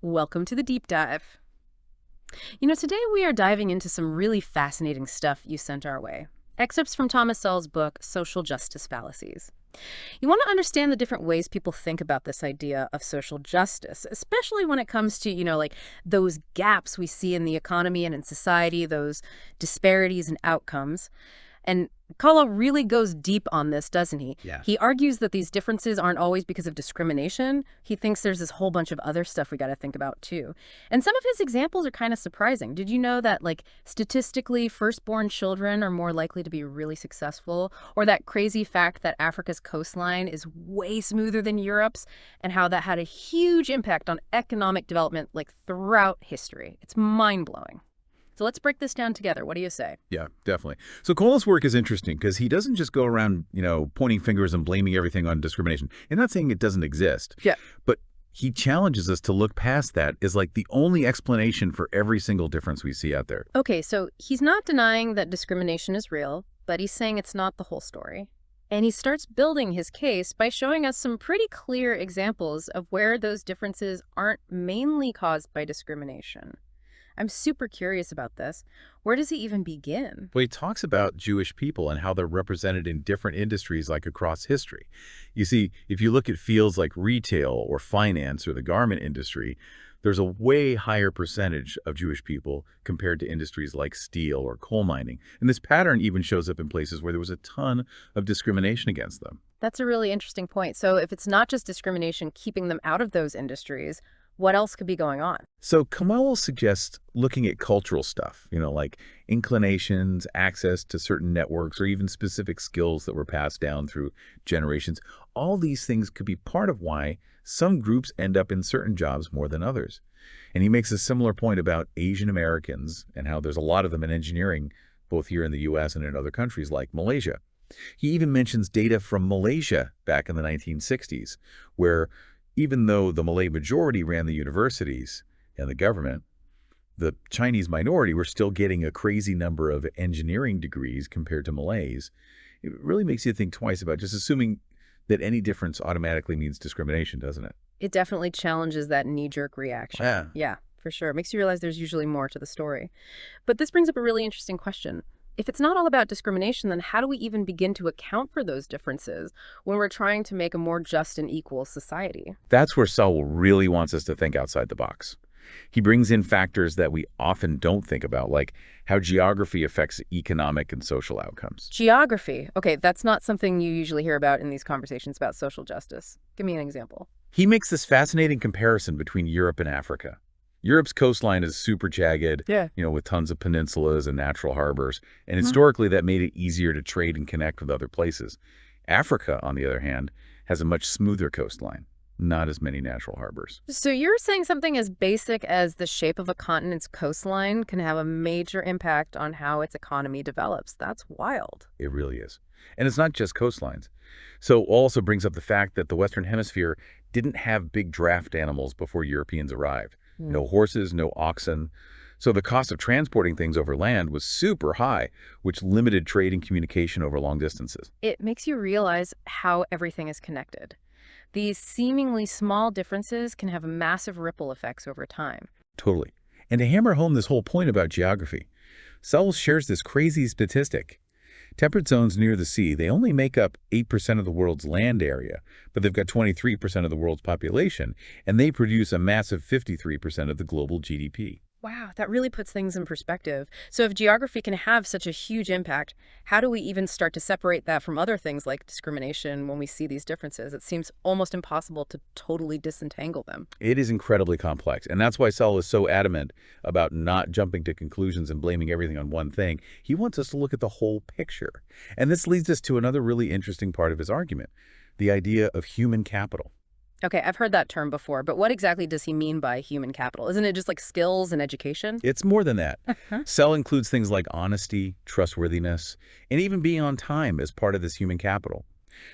Welcome to the deep dive. Today we are diving into some really fascinating stuff you sent our way. Excerpts from Thomas Sowell's book, Social Justice Fallacies. You want to understand the different ways people think about this idea of social justice, especially when it comes to, those gaps we see in the economy and in society, those disparities in outcomes. And Kala really goes deep on this, doesn't he? Yeah. He argues that these differences aren't always because of discrimination. He thinks there's this whole bunch of other stuff we got to think about, too. And some of his examples are kind of surprising. Did you know that, statistically, firstborn children are more likely to be really successful? Or that crazy fact that Africa's coastline is way smoother than Europe's, and how that had a huge impact on economic development, throughout history? It's mind-blowing. So let's break this down together. What do you say? Yeah, definitely. So Cole's work is interesting because he doesn't just go around, pointing fingers and blaming everything on discrimination. And not saying it doesn't exist. Yeah. But he challenges us to look past that as the only explanation for every single difference we see out there. Okay, so he's not denying that discrimination is real, but he's saying it's not the whole story. And he starts building his case by showing us some pretty clear examples of where those differences aren't mainly caused by discrimination. I'm super curious about this. Where does he even begin? Well, he talks about Jewish people and how they're represented in different industries across history. You see, if you look at fields like retail or finance or the garment industry, there's a way higher percentage of Jewish people compared to industries like steel or coal mining. And this pattern even shows up in places where there was a ton of discrimination against them. That's a really interesting point. So if it's not just discrimination keeping them out of those industries, what else could be going on? So Kamel suggests looking at cultural stuff, like inclinations, access to certain networks, or even specific skills that were passed down through generations. All these things could be part of why some groups end up in certain jobs more than others. And he makes a similar point about Asian Americans and how there's a lot of them in engineering, both here in the U.S. and in other countries like Malaysia. He even mentions data from Malaysia back in the 1960s, where even though the Malay majority ran the universities and the government, the Chinese minority were still getting a crazy number of engineering degrees compared to Malays. It really makes you think twice about just assuming that any difference automatically means discrimination, doesn't it? It definitely challenges that knee-jerk reaction. Yeah, for sure. It makes you realize there's usually more to the story. But this brings up a really interesting question. If it's not all about discrimination, then how do we even begin to account for those differences when we're trying to make a more just and equal society? That's where Sowell really wants us to think outside the box. He brings in factors that we often don't think about, like how geography affects economic and social outcomes. Geography. Okay, that's not something you usually hear about in these conversations about social justice. Give me an example. He makes this fascinating comparison between Europe and Africa. Europe's coastline is super jagged, with tons of peninsulas and natural harbors. And historically, that made it easier to trade and connect with other places. Africa, on the other hand, has a much smoother coastline, not as many natural harbors. So you're saying something as basic as the shape of a continent's coastline can have a major impact on how its economy develops. That's wild. It really is. And it's not just coastlines. So also brings up the fact that the Western Hemisphere didn't have big draft animals before Europeans arrived. No horses, no oxen. So the cost of transporting things over land was super high, which limited trade and communication over long distances. It makes you realize how everything is connected. These seemingly small differences can have massive ripple effects over time. Totally. And to hammer home this whole point about geography, Sowell shares this crazy statistic. Temperate zones near the sea, they only make up 8% of the world's land area, but they've got 23% of the world's population, and they produce a massive 53% of the global GDP. Wow, that really puts things in perspective. So if geography can have such a huge impact, how do we even start to separate that from other things like discrimination when we see these differences? It seems almost impossible to totally disentangle them. It is incredibly complex, and that's why Sowell is so adamant about not jumping to conclusions and blaming everything on one thing. He wants us to look at the whole picture. And this leads us to another really interesting part of his argument, the idea of human capital. Okay, I've heard that term before, but what exactly does he mean by human capital? Isn't it just like skills and education? It's more than that. Sowell includes things like honesty, trustworthiness, and even being on time as part of this human capital.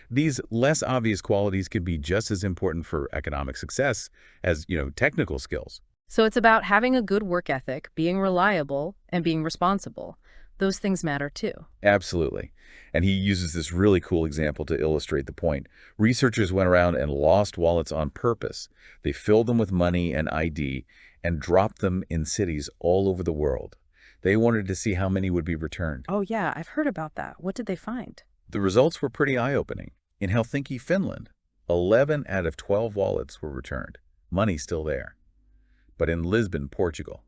These less obvious qualities could be just as important for economic success as, technical skills. So it's about having a good work ethic, being reliable, and being responsible. those things matter too. Absolutely. And he uses this really cool example to illustrate the point. Researchers went around and lost wallets on purpose. They filled them with money and ID and dropped them in cities all over the world. They wanted to see how many would be returned. Oh yeah, I've heard about that. What did they find? The results were pretty eye-opening. In Helsinki, Finland, 11 out of 12 wallets were returned. Money still there. But in Lisbon, Portugal,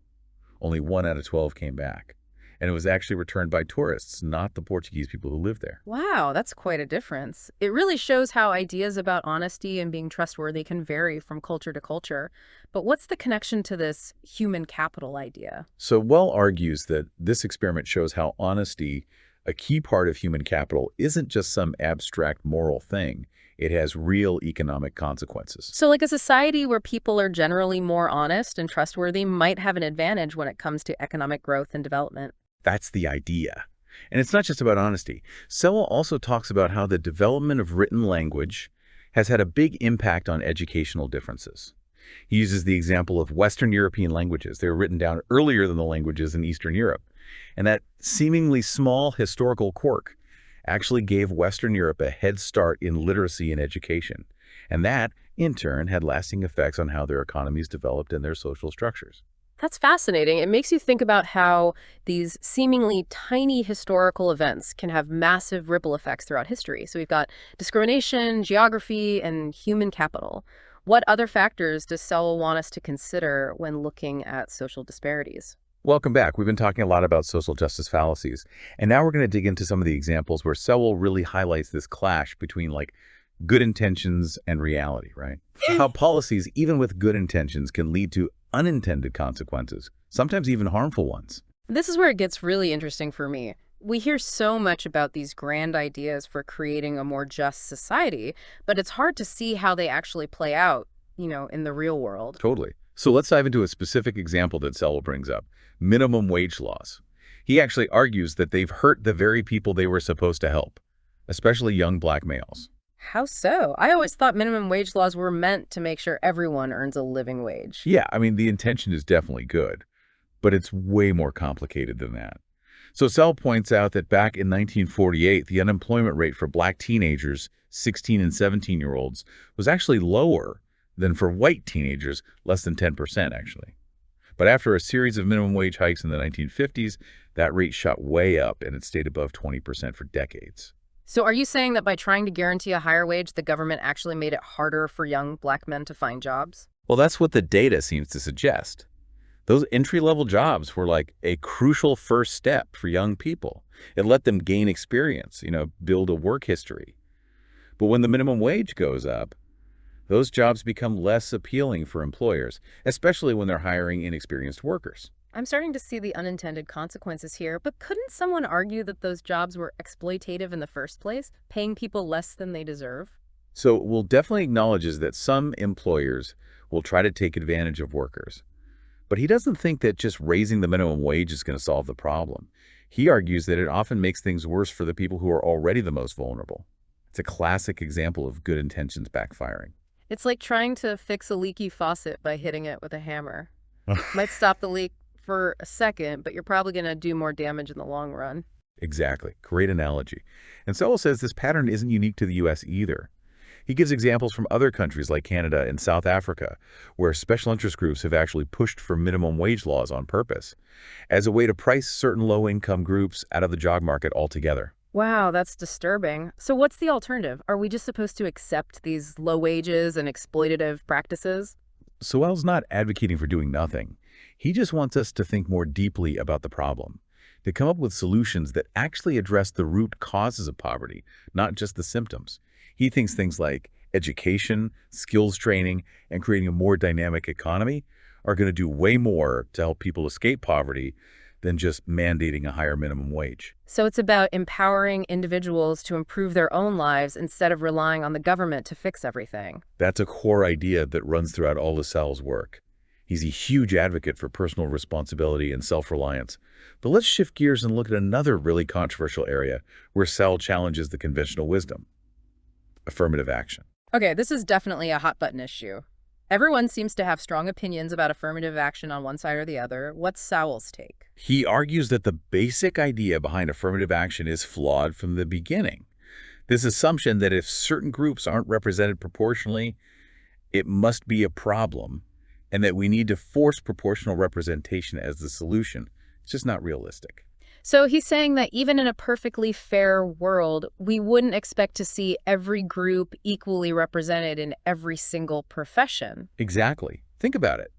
only 1 out of 12 came back. And it was actually returned by tourists, not the Portuguese people who lived there. Wow, that's quite a difference. It really shows how ideas about honesty and being trustworthy can vary from culture to culture. But what's the connection to this human capital idea? Sowell argues that this experiment shows how honesty, a key part of human capital, isn't just some abstract moral thing. It has real economic consequences. So like a society where people are generally more honest and trustworthy might have an advantage when it comes to economic growth and development. That's the idea. And it's not just about honesty. Sowell also talks about how the development of written language has had a big impact on educational differences. He uses the example of Western European languages. They were written down earlier than the languages in Eastern Europe. And that seemingly small historical quirk actually gave Western Europe a head start in literacy and education. And that, in turn, had lasting effects on how their economies developed and their social structures. That's fascinating. It makes you think about how these seemingly tiny historical events can have massive ripple effects throughout history. So we've got discrimination, geography, and human capital. What other factors does Sowell want us to consider when looking at social disparities? Welcome back. We've been talking a lot about social justice fallacies, and now we're going to dig into some of the examples where Sowell really highlights this clash between good intentions and reality, right? How policies, even with good intentions, can lead to unintended consequences, sometimes even harmful ones. This is where it gets really interesting for me. We hear so much about these grand ideas for creating a more just society, but it's hard to see how they actually play out, in the real world. Totally. So let's dive into a specific example that Sowell brings up, minimum wage laws. He actually argues that they've hurt the very people they were supposed to help, especially young black males. How so? I always thought minimum wage laws were meant to make sure everyone earns a living wage. Yeah, I mean, the intention is definitely good, but it's way more complicated than that. So Sowell points out that back in 1948, the unemployment rate for black teenagers, 16 and 17-year-olds, was actually lower than for white teenagers, less than 10% actually. But after a series of minimum wage hikes in the 1950s, that rate shot way up and it stayed above 20% for decades. So are you saying that by trying to guarantee a higher wage, the government actually made it harder for young black men to find jobs? Well, that's what the data seems to suggest. Those entry-level jobs were like a crucial first step for young people. It let them gain experience, build a work history. But when the minimum wage goes up, those jobs become less appealing for employers, especially when they're hiring inexperienced workers. I'm starting to see the unintended consequences here, but couldn't someone argue that those jobs were exploitative in the first place, paying people less than they deserve? So we'll definitely acknowledge that some employers will try to take advantage of workers. But he doesn't think that just raising the minimum wage is going to solve the problem. He argues that it often makes things worse for the people who are already the most vulnerable. It's a classic example of good intentions backfiring. It's like trying to fix a leaky faucet by hitting it with a hammer. Might stop the leak for a second, but you're probably going to do more damage in the long run. Exactly. Great analogy. And Sowell says this pattern isn't unique to the U.S. either. He gives examples from other countries like Canada and South Africa, where special interest groups have actually pushed for minimum wage laws on purpose as a way to price certain low-income groups out of the job market altogether. Wow, that's disturbing. So what's the alternative? Are we just supposed to accept these low wages and exploitative practices? Sowell's not advocating for doing nothing. He just wants us to think more deeply about the problem, to come up with solutions that actually address the root causes of poverty, not just the symptoms. He thinks things like education, skills training, and creating a more dynamic economy are going to do way more to help people escape poverty than just mandating a higher minimum wage. So it's about empowering individuals to improve their own lives instead of relying on the government to fix everything. That's a core idea that runs throughout all of Sowell's work. He's a huge advocate for personal responsibility and self-reliance. But let's shift gears and look at another really controversial area where Sowell challenges the conventional wisdom: affirmative action. Okay, this is definitely a hot button issue. Everyone seems to have strong opinions about affirmative action on one side or the other. What's Sowell's take? He argues that the basic idea behind affirmative action is flawed from the beginning. This assumption that if certain groups aren't represented proportionally, it must be a problem, and that we need to force proportional representation as the solution. It's just not realistic. So he's saying that even in a perfectly fair world, we wouldn't expect to see every group equally represented in every single profession. Exactly. Think about it.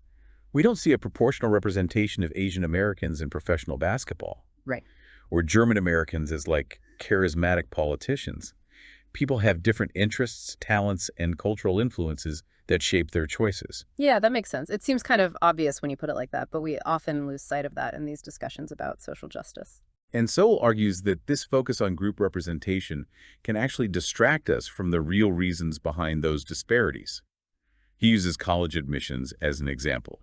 We don't see a proportional representation of Asian Americans in professional basketball, Right. or German Americans as like charismatic politicians. People have different interests, talents, and cultural influences that shape their choices. Yeah, that makes sense. It seems kind of obvious when you put it like that, but we often lose sight of that in these discussions about social justice. And Sowell argues that this focus on group representation can actually distract us from the real reasons behind those disparities. He uses college admissions as an example.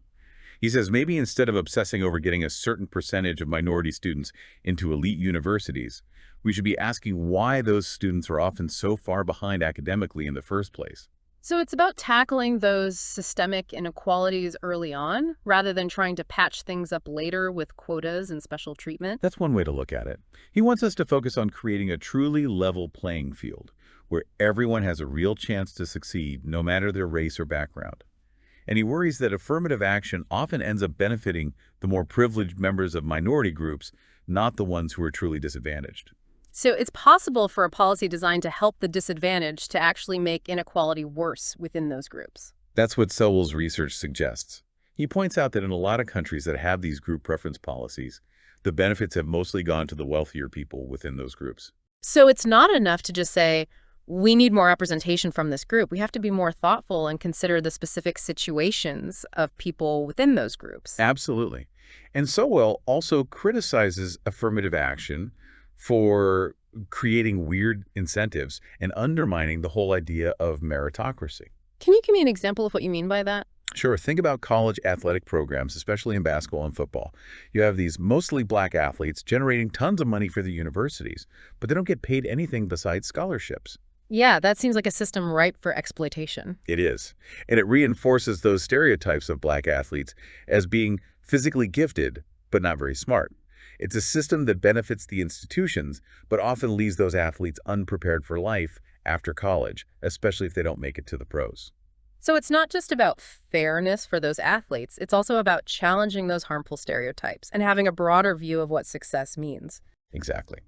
He says maybe instead of obsessing over getting a certain percentage of minority students into elite universities, we should be asking why those students are often so far behind academically in the first place. So it's about tackling those systemic inequalities early on, rather than trying to patch things up later with quotas and special treatment. That's one way to look at it. He wants us to focus on creating a truly level playing field, where everyone has a real chance to succeed, no matter their race or background. And he worries that affirmative action often ends up benefiting the more privileged members of minority groups, not the ones who are truly disadvantaged. So it's possible for a policy designed to help the disadvantaged to actually make inequality worse within those groups. That's what Sowell's research suggests. He points out that in a lot of countries that have these group preference policies, the benefits have mostly gone to the wealthier people within those groups. So it's not enough to just say, we need more representation from this group. We have to be more thoughtful and consider the specific situations of people within those groups. Absolutely. And Sowell also criticizes affirmative action for creating weird incentives and undermining the whole idea of meritocracy. Can you give me an example of what you mean by that? Sure, think about college athletic programs, especially in basketball and football. You have these mostly black athletes generating tons of money for the universities, but they don't get paid anything besides scholarships. Yeah, that seems like a system ripe for exploitation. It is. And it reinforces those stereotypes of black athletes as being physically gifted, but not very smart. It's a system that benefits the institutions, but often leaves those athletes unprepared for life after college, especially if they don't make it to the pros. So it's not just about fairness for those athletes, it's also about challenging those harmful stereotypes and having a broader view of what success means. Exactly.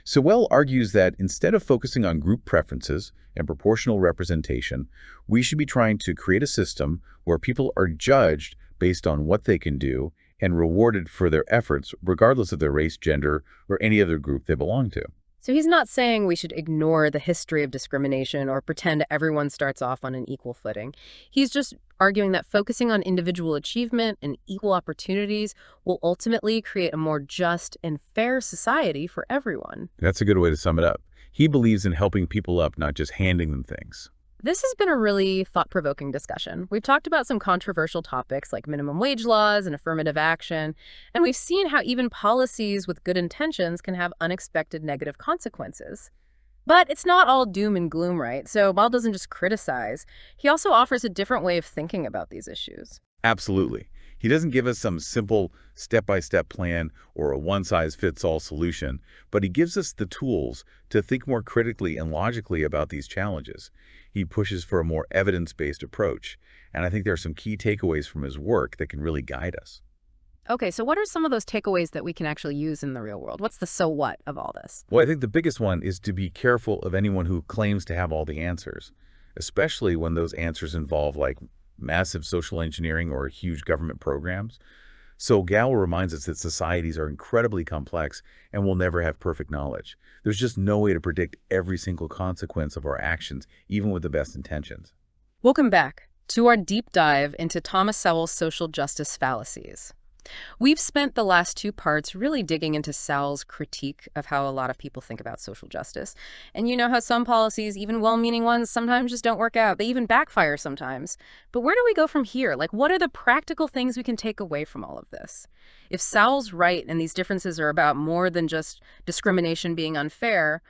Sowell argues that instead of focusing on group preferences and proportional representation, we should be trying to create a system where people are judged based on what they can do and rewarded for their efforts, regardless of their race, gender, or any other group they belong to. So he's not saying we should ignore the history of discrimination or pretend everyone starts off on an equal footing. He's just arguing that focusing on individual achievement and equal opportunities will ultimately create a more just and fair society for everyone. That's a good way to sum it up. He believes in helping people up, not just handing them things. This has been a really thought-provoking discussion. We've talked about some controversial topics like minimum wage laws and affirmative action, and we've seen how even policies with good intentions can have unexpected negative consequences. But it's not all doom and gloom, right? So Ball doesn't just criticize. He also offers a different way of thinking about these issues. Absolutely. He doesn't give us some simple step-by-step plan or a one-size-fits-all solution, but he gives us the tools to think more critically and logically about these challenges. He pushes for a more evidence-based approach, and I think there are some key takeaways from his work that can really guide us. Okay, so what are some of those takeaways that we can actually use in the real world? What's the so what of all this? Well, I think the biggest one is to be careful of anyone who claims to have all the answers, especially when those answers involve like massive social engineering or huge government programs. So Gal reminds us that societies are incredibly complex and will never have perfect knowledge. There's just no way to predict every single consequence of our actions, even with the best intentions. Welcome back to our deep dive into Thomas Sowell's social justice fallacies. We've spent the last two parts really digging into Sowell's critique of how a lot of people think about social justice. And you know how some policies, even well-meaning ones, sometimes just don't work out. They even backfire sometimes. But where do we go from here? Like, what are the practical things we can take away from all of this? If Sowell's right and these differences are about more than just discrimination being unfair,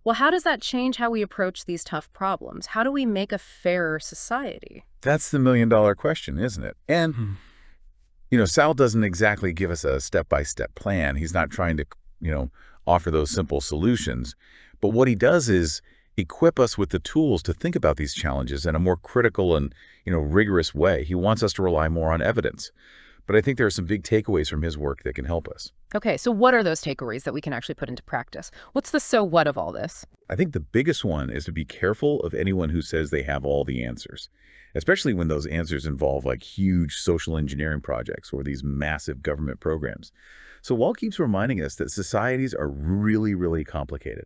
Well, how does that change how we approach these tough problems? How do we make a fairer society? That's the million-dollar question, isn't it? And, Hmm. Sal doesn't exactly give us a step-by-step plan. He's not trying to, offer those simple solutions. But what he does is equip us with the tools to think about these challenges in a more critical and, rigorous way. He wants us to rely more on evidence. But I think there are some big takeaways from his work that can help us. Okay, so what are those takeaways that we can actually put into practice? What's the so what of all this? I think the biggest one is to be careful of anyone who says they have all the answers, especially when those answers involve like huge social engineering projects or these massive government programs. So Wall keeps reminding us that societies are really, really complicated.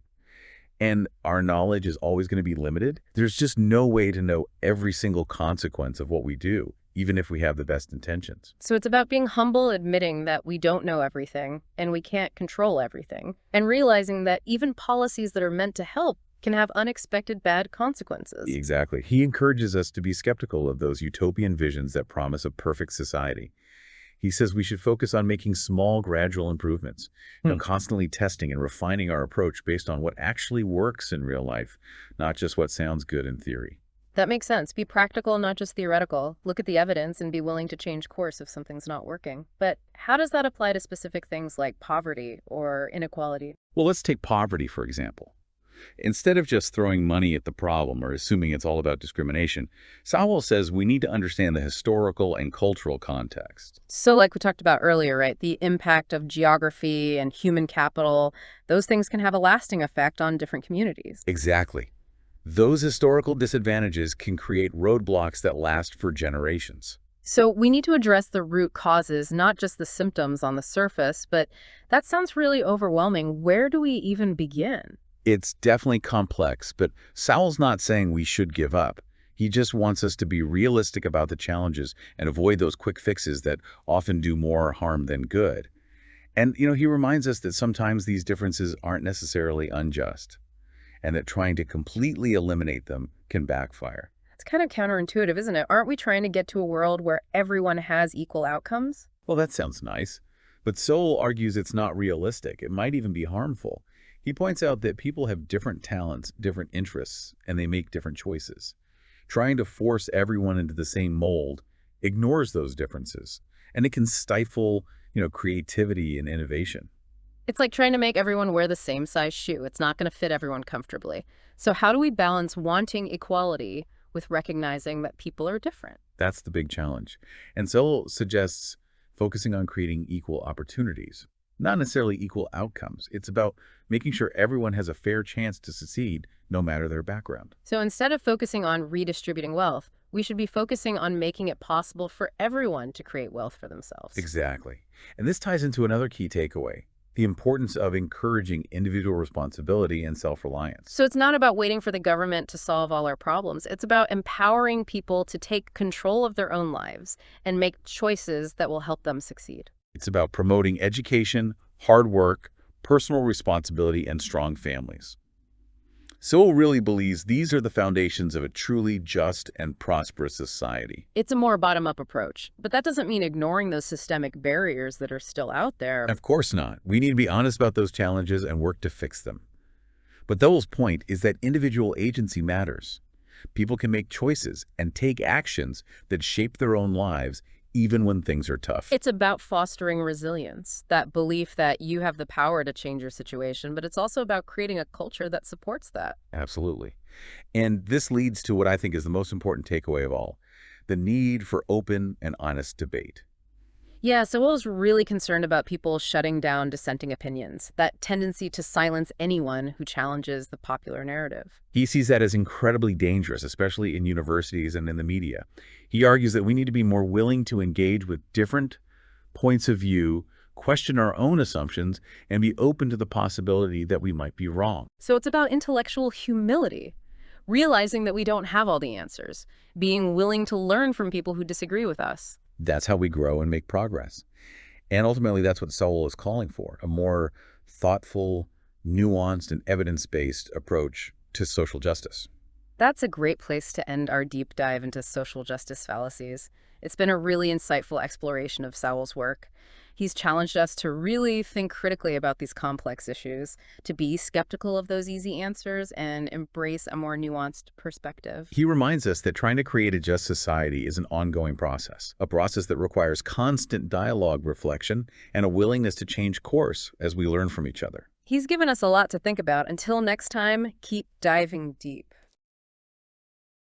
And our knowledge is always going to be limited. There's just no way to know every single consequence of what we do, even if we have the best intentions. So it's about being humble, admitting that we don't know everything and we can't control everything, and realizing that even policies that are meant to help can have unexpected bad consequences. Exactly. He encourages us to be skeptical of those utopian visions that promise a perfect society. He says we should focus on making small, gradual improvements, constantly testing and refining our approach based on what actually works in real life, not just what sounds good in theory. That makes sense. Be practical, not just theoretical. Look at the evidence and be willing to change course if something's not working. But how does that apply to specific things like poverty or inequality? Well, let's take poverty, for example. Instead of just throwing money at the problem or assuming it's all about discrimination, Sowell says we need to understand the historical and cultural context. So like we talked about earlier, right? The impact of geography and human capital, those things can have a lasting effect on different communities. Exactly. Those historical disadvantages can create roadblocks that last for generations. So we need to address the root causes, not just the symptoms on the surface, but that sounds really overwhelming. Where do we even begin? It's definitely complex, but Sowell's not saying we should give up. He just wants us to be realistic about the challenges and avoid those quick fixes that often do more harm than good. And, he reminds us that sometimes these differences aren't necessarily unjust, and that trying to completely eliminate them can backfire. It's kind of counterintuitive, isn't it? Aren't we trying to get to a world where everyone has equal outcomes? Well, that sounds nice, but Sowell argues it's not realistic. It might even be harmful. He points out that people have different talents, different interests, and they make different choices. Trying to force everyone into the same mold ignores those differences, and it can stifle, creativity and innovation. It's like trying to make everyone wear the same size shoe. It's not going to fit everyone comfortably. So how do we balance wanting equality with recognizing that people are different? That's the big challenge. And Sowell suggests focusing on creating equal opportunities, not necessarily equal outcomes. It's about making sure everyone has a fair chance to succeed, no matter their background. So instead of focusing on redistributing wealth, we should be focusing on making it possible for everyone to create wealth for themselves. Exactly. And this ties into another key takeaway: the importance of encouraging individual responsibility and self-reliance. So it's not about waiting for the government to solve all our problems. It's about empowering people to take control of their own lives and make choices that will help them succeed. It's about promoting education, hard work, personal responsibility, and strong families. Sowell really believes these are the foundations of a truly just and prosperous society. It's a more bottom-up approach, but that doesn't mean ignoring those systemic barriers that are still out there. Of course not. We need to be honest about those challenges and work to fix them. But Sowell's point is that individual agency matters. People can make choices and take actions that shape their own lives, even when things are tough. It's about fostering resilience, that belief that you have the power to change your situation, but it's also about creating a culture that supports that. Absolutely. And this leads to what I think is the most important takeaway of all: the need for open and honest debate. Yeah, Sowell's really concerned about people shutting down dissenting opinions, that tendency to silence anyone who challenges the popular narrative. He sees that as incredibly dangerous, especially in universities and in the media. He argues that we need to be more willing to engage with different points of view, question our own assumptions, and be open to the possibility that we might be wrong. So it's about intellectual humility, realizing that we don't have all the answers, being willing to learn from people who disagree with us. That's how we grow and make progress. And ultimately, that's what Sowell is calling for: a more thoughtful, nuanced, and evidence-based approach to social justice. That's a great place to end our deep dive into social justice fallacies. It's been a really insightful exploration of Sowell's work. He's challenged us to really think critically about these complex issues, to be skeptical of those easy answers, and embrace a more nuanced perspective. He reminds us that trying to create a just society is an ongoing process, a process that requires constant dialogue, reflection, and a willingness to change course as we learn from each other. He's given us a lot to think about. Until next time, keep diving deep.